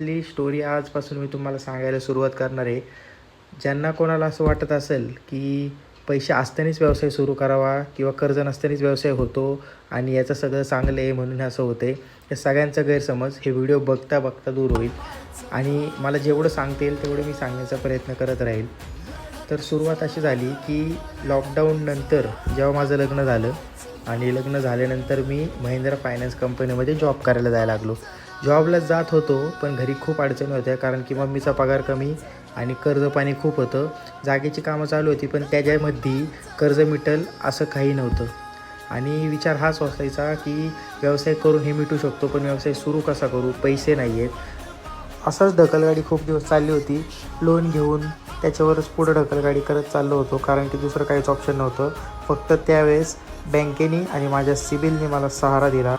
आपली स्टोरी आजपासून मी तुम्हाला सांगायला सुरुवात करणार आहे. ज्यांना कोणाला असं वाटत असेल, की पैसे असतानाच व्यवसाय सुरू करावा किंवा कर्ज नसतानाच व्यवसाय होतो आणि याचं सगळं चांगलं आहे म्हणून असं होते. या सगळ्यांचा गैरसमज हे व्हिडिओ बघता दूर होईल आणि मला जेवढं सांगता येईल तेवढं मी सांगण्याचा प्रयत्न करत राहील. तर सुरुवात अशी झाली, की लॉकडाऊननंतर जेव्हा माझं लग्न झालं आणि लग्न झाल्यानंतर मी महिंद्रा फायनान्स कंपनीमध्ये जॉब करायला जायला लागलो. जॉबला जात होतो, पण घरी खूप अडचणी होत्या कारण की मम्मीचा पगार कमी आणि कर्जपाणी खूप होतं. जागेची कामं चालू होती, पण त्याच्यामध्ये कर्ज मिटेल असं काही नव्हतं आणि विचार हाच असायचा, की व्यवसाय करून हे मिटू शकतो, पण व्यवसाय सुरू कसा करू? पैसे नाही आहेत. असंच ढकलगाडी खूप दिवस चालली होती. लोन घेऊन त्याच्यावरच पुढं ढकलगाडी करत चाललो होतो कारण की दुसरं काहीच ऑप्शन नव्हतं. फक्त त्यावेळेस बँकेने आणि माझ्या सिबिलने मला सहारा दिला.